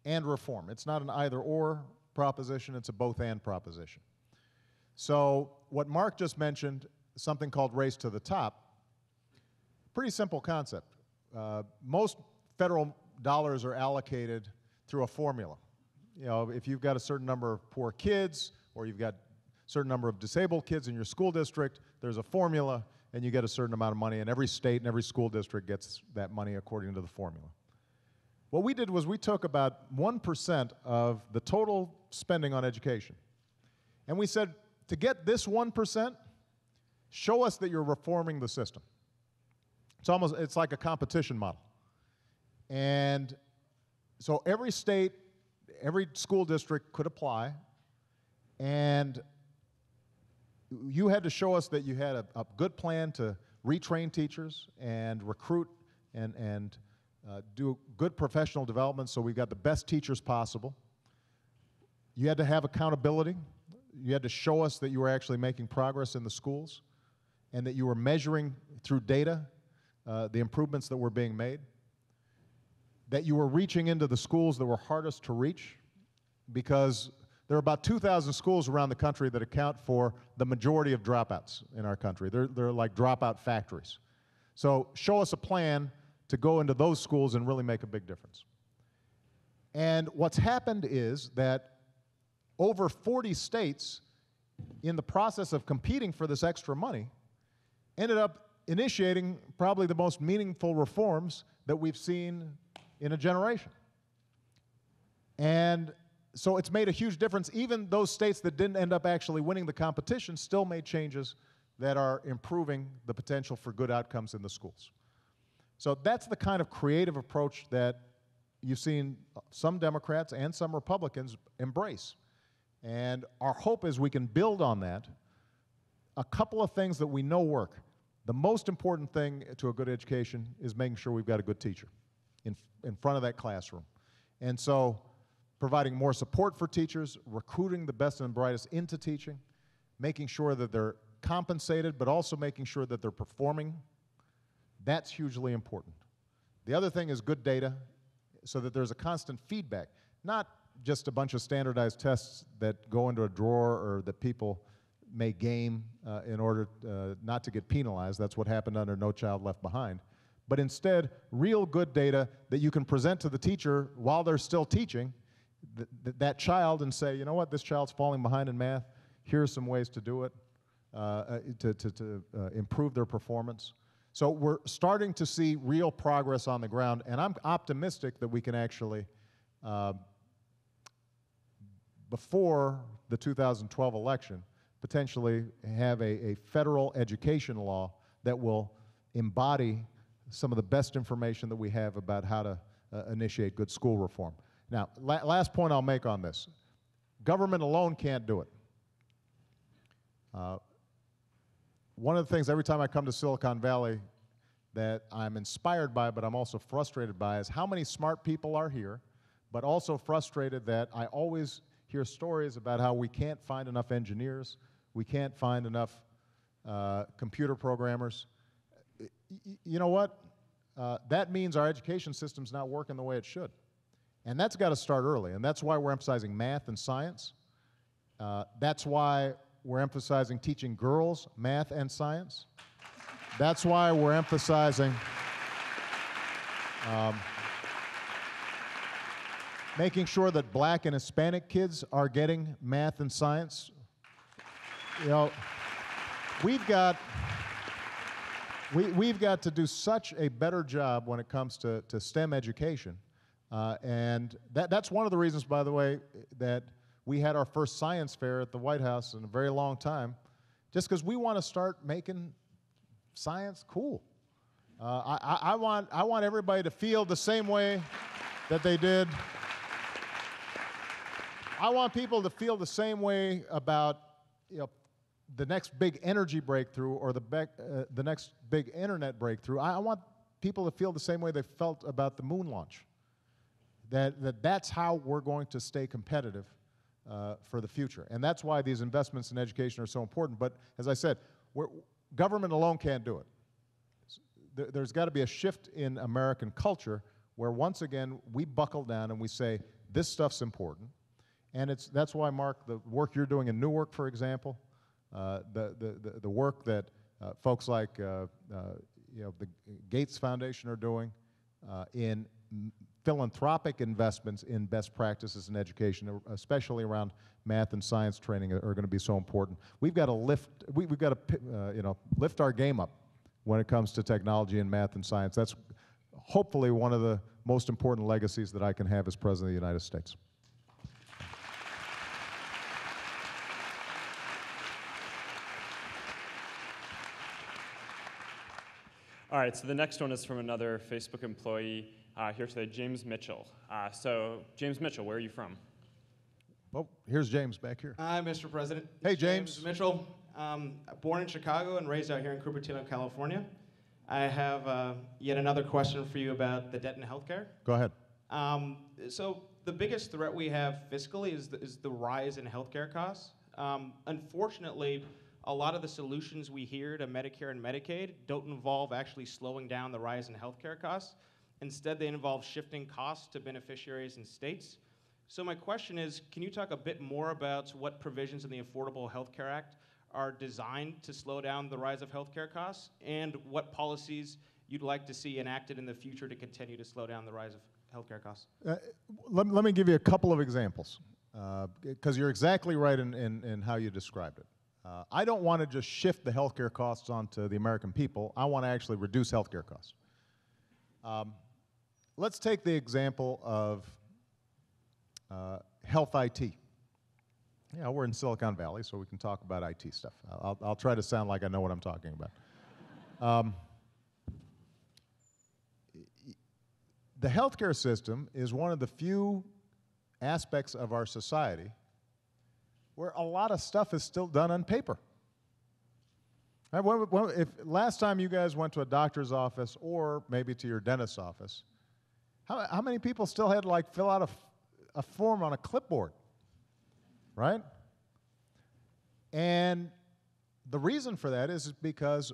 S1: and reform. It's not an either-or proposition, it's a both-and proposition. So what Mark just mentioned, something called Race to the Top, pretty simple concept. Most federal dollars are allocated through a formula. You know, if you've got a certain number of poor kids, or you've got a certain number of disabled kids in your school district, there's a formula, and you get a certain amount of money, and every state and every school district gets that money according to the formula. What we did was we took about 1% of the total spending on education, and we said, to get this 1%, show us that you're reforming the system. It's like a competition model. And so every state, every school district could apply, and you had to show us that you had a good plan to retrain teachers and recruit and do good professional development so we got the best teachers possible. You had to have accountability. You had to show us that you were actually making progress in the schools and that you were measuring through data the improvements that were being made, that you were reaching into the schools that were hardest to reach, because there are about 2,000 schools around the country that account for the majority of dropouts in our country. They're like dropout factories. So show us a plan to go into those schools and really make a big difference. And what's happened is that over 40 states, in the process of competing for this extra money, ended up initiating probably the most meaningful reforms that we've seen in a generation. And so it's made a huge difference. Even those states that didn't end up actually winning the competition still made changes that are improving the potential for good outcomes in the schools. So that's the kind of creative approach that you've seen some Democrats and some Republicans embrace. And our hope is we can build on that. A couple of things that we know work. The most important thing to a good education is making sure we've got a good teacher in front of that classroom. And so providing more support for teachers, recruiting the best and brightest into teaching, making sure that they're compensated, but also making sure that they're performing, that's hugely important. The other thing is good data, so that there's a constant feedback, not just a bunch of standardized tests that go into a drawer or that people may game in order not to get penalized. That's what happened under No Child Left Behind. But instead, real good data that you can present to the teacher while they're still teaching that child and say, you know what, this child's falling behind in math. Here's some ways to do it, to improve their performance. So we're starting to see real progress on the ground, and I'm optimistic that we can actually, before the 2012 election, potentially have a federal education law that will embody some of the best information that we have about how to initiate good school reform. Now, last point I'll make on this. Government alone can't do it. One of the things every time I come to Silicon Valley that I'm inspired by, but I'm also frustrated by, is how many smart people are here, but also frustrated that I always hear stories about how we can't find enough engineers, we can't find enough computer programmers. You know what? That means our education system's not working the way it should. And that's got to start early, and that's why we're emphasizing math and science. That's why we're emphasizing teaching girls math and science. That's why we're emphasizing making sure that Black and Hispanic kids are getting math and science. You know, we've got to do such a better job when it comes to STEM education. And that's one of the reasons, by the way, that we had our first science fair at the White House in a very long time, just because we want to start making science cool. I want everybody to feel the same way that they did. I want people to feel the same way about, you know, the next big energy breakthrough or the next big internet breakthrough. I want people to feel the same way they felt about the moon launch. That's how we're going to stay competitive for the future. And that's why these investments in education are so important. But as I said, government alone can't do it. There's got to be a shift in American culture where, once again, we buckle down and we say, this stuff's important. And that's why, Mark, the work you're doing in Newark, for example, the work that folks like the Gates Foundation are doing in philanthropic investments in best practices in education, especially around math and science training, are going to be so important. We've got to lift our game up when it comes to technology and math and science. That's hopefully one of the most important legacies that I can have as President of the United States.
S2: All right, so the next one is from another Facebook employee here today, James Mitchell. So, James Mitchell, where are you from?
S1: Oh, here's James back here.
S5: Hi, Mr. President.
S1: Hey, James.
S5: Mitchell. Born in Chicago and raised out here in Cupertino, California. I have yet another question for you about the debt in healthcare.
S1: Go ahead.
S5: So the biggest threat we have fiscally is the rise in healthcare costs. Unfortunately, a lot of the solutions we hear to Medicare and Medicaid don't involve actually slowing down the rise in healthcare costs. Instead, they involve shifting costs to beneficiaries and states. So my question is, can you talk a bit more about what provisions in the Affordable Health Care Act are designed to slow down the rise of healthcare costs, and what policies you'd like to see enacted in the future to continue to slow down the rise of healthcare costs?
S1: Let me give you a couple of examples, because you're exactly right in how you described it. I don't want to just shift the healthcare costs onto the American people. I want to actually reduce healthcare costs. Let's take the example of health IT. Yeah, we're in Silicon Valley, so we can talk about IT stuff. I'll try to sound like I know what I'm talking about. The healthcare system is one of the few aspects of our society where a lot of stuff is still done on paper. Right, if last time you guys went to a doctor's office or maybe to your dentist's office, how many people still had to like fill out a form on a clipboard, right? And the reason for that is because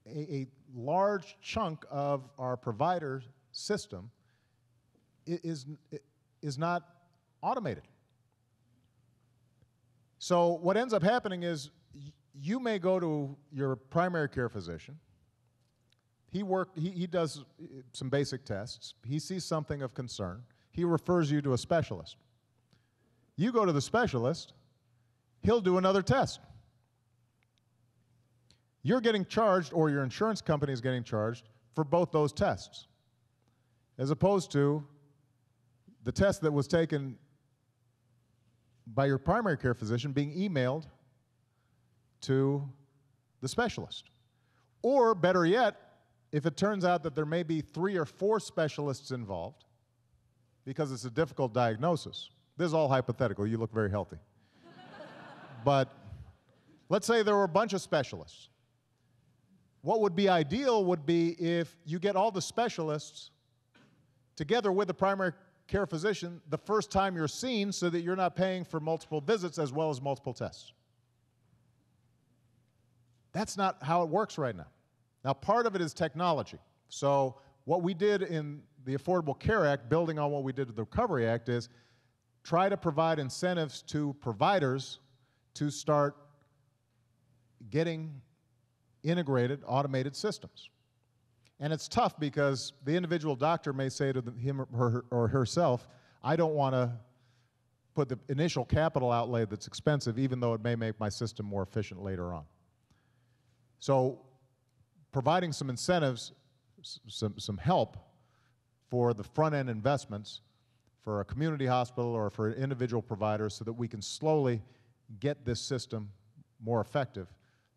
S1: a large chunk of our provider system is not automated. So what ends up happening is you may go to your primary care physician. He does some basic tests. He sees something of concern. He refers you to a specialist. You go to the specialist, he'll do another test. You're getting charged, or your insurance company is getting charged, for both those tests, as opposed to the test that was taken by your primary care physician being emailed to the specialist. Or better yet, if it turns out that there may be 3 or 4 specialists involved, because it's a difficult diagnosis. This is all hypothetical. You look very healthy. But let's say there were a bunch of specialists. What would be ideal would be if you get all the specialists together with the primary care physician the first time you're seen, so that you're not paying for multiple visits as well as multiple tests. That's not how it works right now. Now, part of it is technology. So what we did in the Affordable Care Act, building on what we did with the Recovery Act, is try to provide incentives to providers to start getting integrated, automated systems. And it's tough because the individual doctor may say to him or herself, I don't want to put the initial capital outlay that's expensive, even though it may make my system more efficient later on. So providing some incentives, some help for the front-end investments for a community hospital or for individual providers so that we can slowly get this system more effective,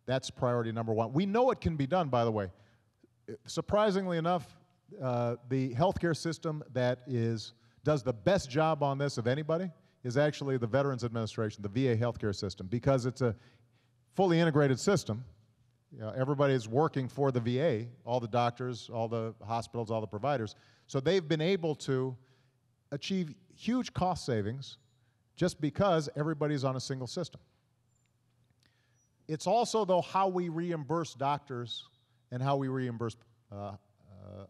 S1: that's priority number 1. We know it can be done, by the way. Surprisingly enough, the healthcare system that does the best job on this of anybody is actually the Veterans Administration, the VA healthcare system, because it's a fully integrated system. You know, everybody's working for the VA, all the doctors, all the hospitals, all the providers. So they've been able to achieve huge cost savings just because everybody's on a single system. It's also, though, how we reimburse doctors and how we reimburse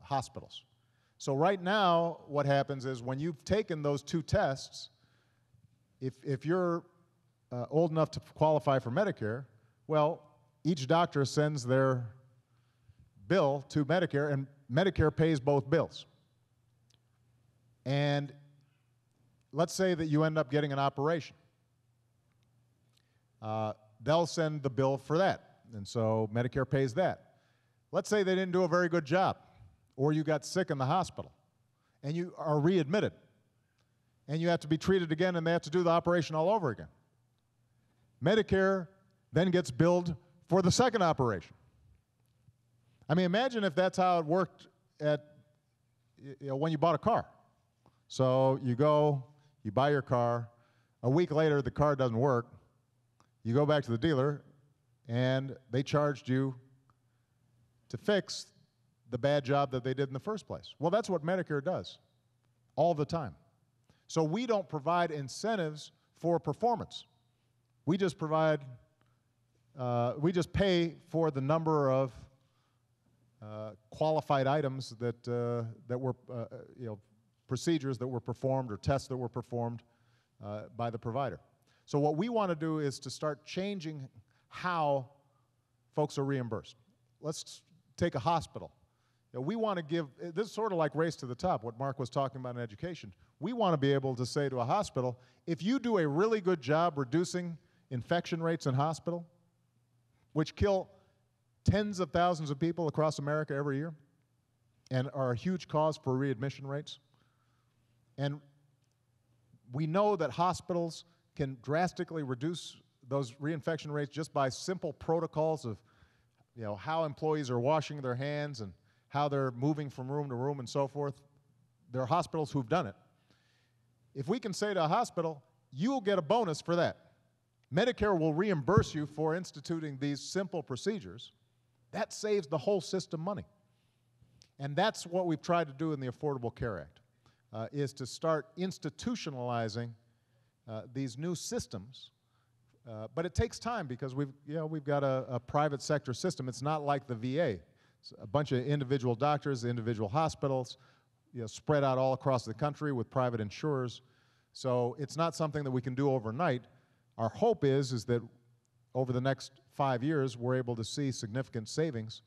S1: hospitals. So right now, what happens is when you've taken those 2 tests, if you're old enough to qualify for Medicare, well, each doctor sends their bill to Medicare, and Medicare pays both bills. And let's say that you end up getting an operation. They'll send the bill for that, and so Medicare pays that. Let's say they didn't do a very good job, or you got sick in the hospital, and you are readmitted, and you have to be treated again, and they have to do the operation all over again. Medicare then gets billed for the second operation. I mean, imagine if that's how it worked when you bought a car. So you go, you buy your car, a week later the car doesn't work, you go back to the dealer, and they charged you to fix the bad job that they did in the first place. Well, that's what Medicare does all the time. So we don't provide incentives for performance. We just provide we just pay for the number of qualified items that were, procedures that were performed or tests that were performed by the provider. So what we want to do is to start changing how folks are reimbursed. Let's take a hospital. We want to give, this is sort of like Race to the Top, what Mark was talking about in education. We want to be able to say to a hospital, if you do a really good job reducing infection rates in hospital, which kill tens of thousands of people across America every year and are a huge cause for readmission rates. And we know that hospitals can drastically reduce those reinfection rates just by simple protocols of how employees are washing their hands and how they're moving from room to room and so forth. There are hospitals who've done it. If we can say to a hospital, you'll get a bonus for that. Medicare will reimburse you for instituting these simple procedures. That saves the whole system money. And that's what we've tried to do in the Affordable Care Act, is to start institutionalizing these new systems. But it takes time because we've got a private sector system. It's not like the VA. It's a bunch of individual doctors, individual hospitals, spread out all across the country with private insurers. So it's not something that we can do overnight. Our hope is that over the next 5 years, we're able to see significant savings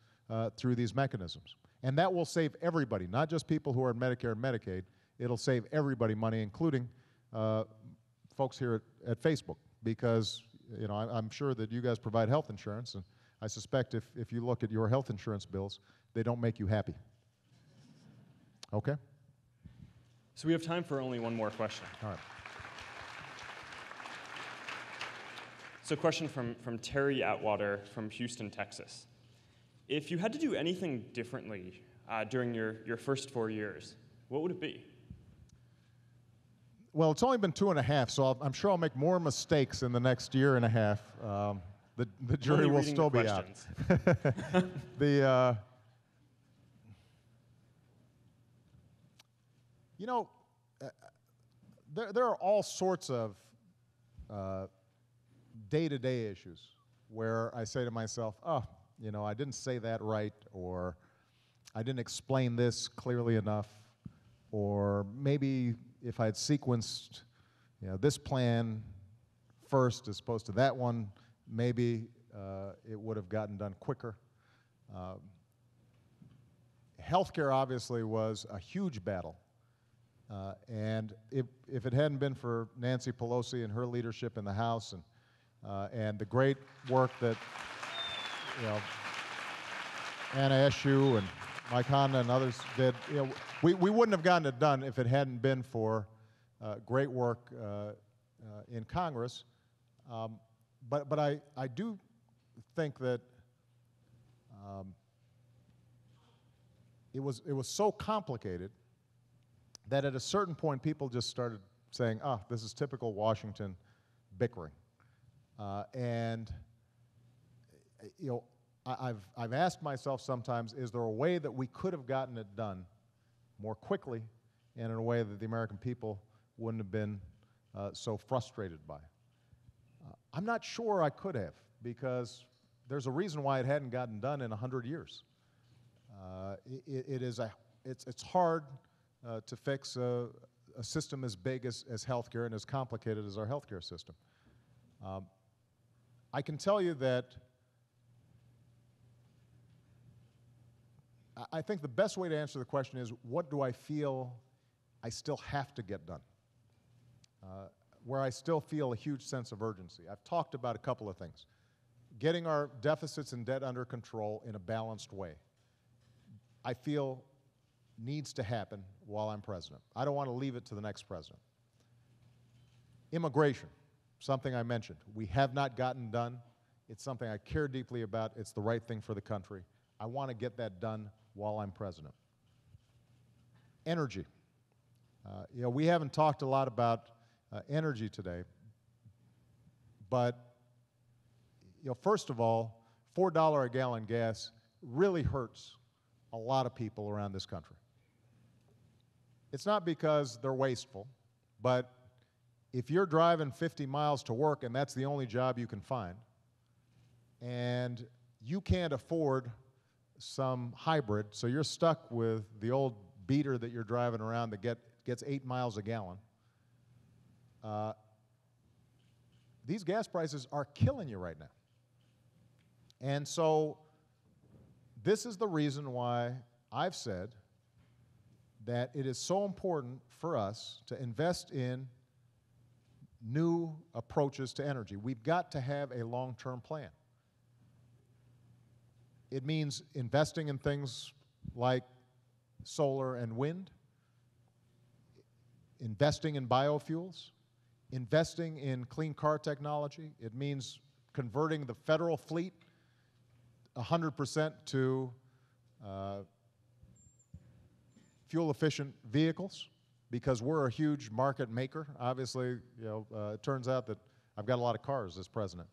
S1: through these mechanisms. And that will save everybody, not just people who are in Medicare and Medicaid. It'll save everybody money, including folks here at Facebook, because I'm sure that you guys provide health insurance, and I suspect if you look at your health insurance bills, they don't make you happy. Okay?
S2: So we have time for only one more question.
S1: All right.
S2: So a question from Terry Atwater from Houston, Texas. If you had to do anything differently during your first 4 years, what would it be?
S1: Well, it's only been 2.5, so I'm sure I'll make more mistakes in the next year and a half. The jury will still be out. There are all sorts of day-to-day issues where I say to myself, I didn't say that right, or I didn't explain this clearly enough, or maybe if I had sequenced this plan first as opposed to that one, maybe it would have gotten done quicker. Healthcare obviously was a huge battle. And if it hadn't been for Nancy Pelosi and her leadership in the House and the great work that Anna Eshoo and Mike Honda and others did, we wouldn't have gotten it done if it hadn't been for great work in Congress. But I do think that it was so complicated that at a certain point people just started saying, this is typical Washington bickering. I've asked myself sometimes, is there a way that we could have gotten it done more quickly and in a way that the American people wouldn't have been so frustrated by? I'm not sure I could have, because there's a reason why it hadn't gotten done in 100 years. It's hard to fix a system as big as healthcare and as complicated as our healthcare system. I can tell you that I think the best way to answer the question is, what do I feel I still have to get done? Where I still feel a huge sense of urgency. I've talked about a couple of things. Getting our deficits and debt under control in a balanced way, I feel needs to happen while I'm president. I don't want to leave it to the next president. Immigration, something I mentioned. We have not gotten done. It's something I care deeply about. It's the right thing for the country. I want to get that done while I'm president. Energy. We haven't talked a lot about energy today, but first of all, $4 a gallon gas really hurts a lot of people around this country. It's not because they're wasteful, but if you're driving 50 miles to work and that's the only job you can find, and you can't afford some hybrid, so you're stuck with the old beater that you're driving around that gets 8 miles a gallon, these gas prices are killing you right now. And so this is the reason why I've said that it is so important for us to invest in new approaches to energy. We've got to have a long-term plan. It means investing in things like solar and wind, investing in biofuels, investing in clean car technology. It means converting the federal fleet 100% to fuel-efficient vehicles, because we're a huge market maker. Obviously, it turns out that I've got a lot of cars as president.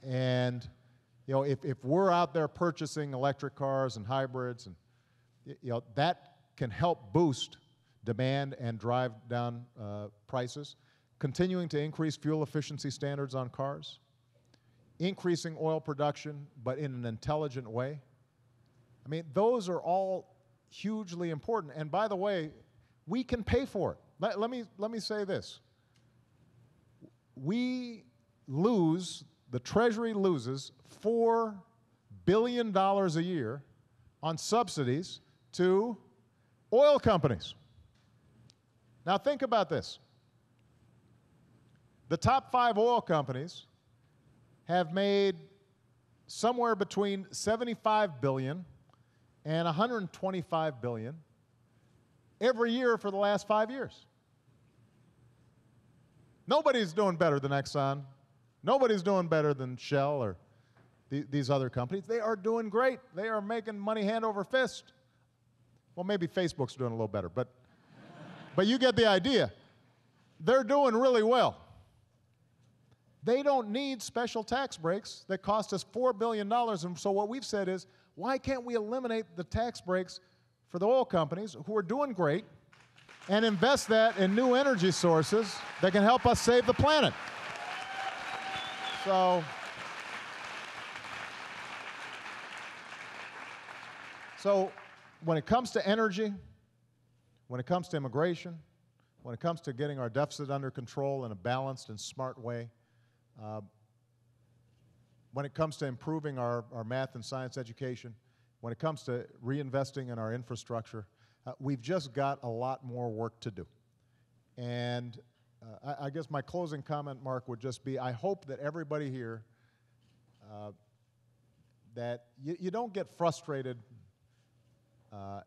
S1: And if we're out there purchasing electric cars and hybrids, and that can help boost demand and drive down prices. Continuing to increase fuel efficiency standards on cars, increasing oil production, but in an intelligent way. I mean, those are all hugely important. And by the way, we can pay for it. Let me say this. The Treasury loses $4 billion a year on subsidies to oil companies. Now think about this. The top 5 oil companies have made somewhere between $75 billion and $125 billion every year for the last 5 years. Nobody's doing better than Exxon. Nobody's doing better than Shell or these other companies. They are doing great. They are making money hand over fist. Well, maybe Facebook's doing a little better, but you get the idea. They're doing really well. They don't need special tax breaks that cost us $4 billion. And so what we've said is, why can't we eliminate the tax breaks for the oil companies who are doing great and invest that in new energy sources that can help us save the planet? So when it comes to energy, when it comes to immigration, when it comes to getting our deficit under control in a balanced and smart way, when it comes to improving our math and science education, when it comes to reinvesting in our infrastructure, we've just got a lot more work to do. And I guess my closing comment, Mark, would just be, I hope that everybody here, that you don't get frustrated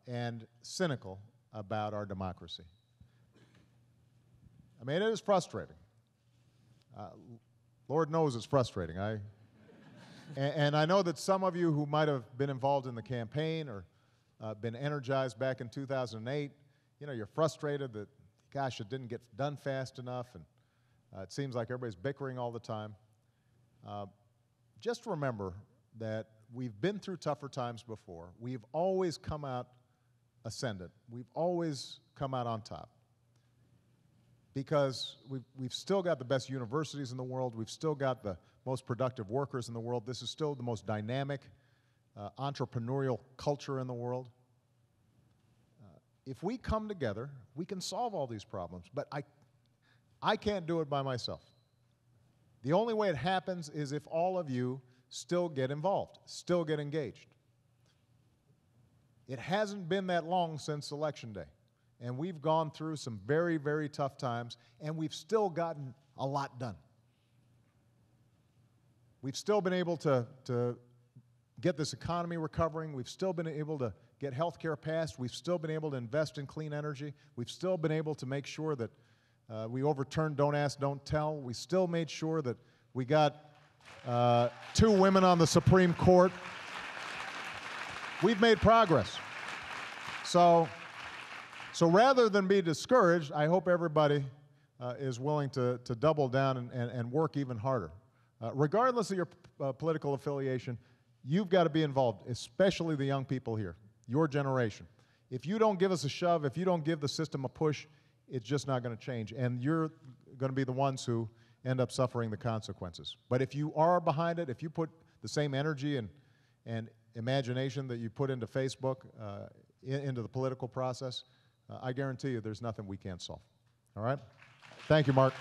S1: and cynical about our democracy. I mean, it is frustrating. Lord knows it's frustrating. And I know that some of you who might have been involved in the campaign or been energized back in 2008, you're frustrated that, gosh, it didn't get done fast enough, and it seems like everybody's bickering all the time. Just remember that we've been through tougher times before. We've always come out ascendant. We've always come out on top. Because we've still got the best universities in the world. We've still got the most productive workers in the world. This is still the most dynamic entrepreneurial culture in the world. If we come together, we can solve all these problems. But I can't do it by myself. The only way it happens is if all of you still get involved, still get engaged. It hasn't been that long since Election Day. And we've gone through some very, very tough times, and we've still gotten a lot done. We've still been able to get this economy recovering. We've still been able to get health care passed. We've still been able to invest in clean energy. We've still been able to make sure that we overturned Don't Ask, Don't Tell. We still made sure that we got 2 women on the Supreme Court. We've made progress. So rather than be discouraged, I hope everybody is willing to double down and work even harder. Regardless of your political affiliation, you've got to be involved, especially the young people here, your generation. If you don't give us a shove, if you don't give the system a push, it's just not going to change. And you're going to be the ones who end up suffering the consequences. But if you are behind it, if you put the same energy and imagination that you put into Facebook, into the political process, I guarantee you there's nothing we can't solve. All right? Thank you, Mark.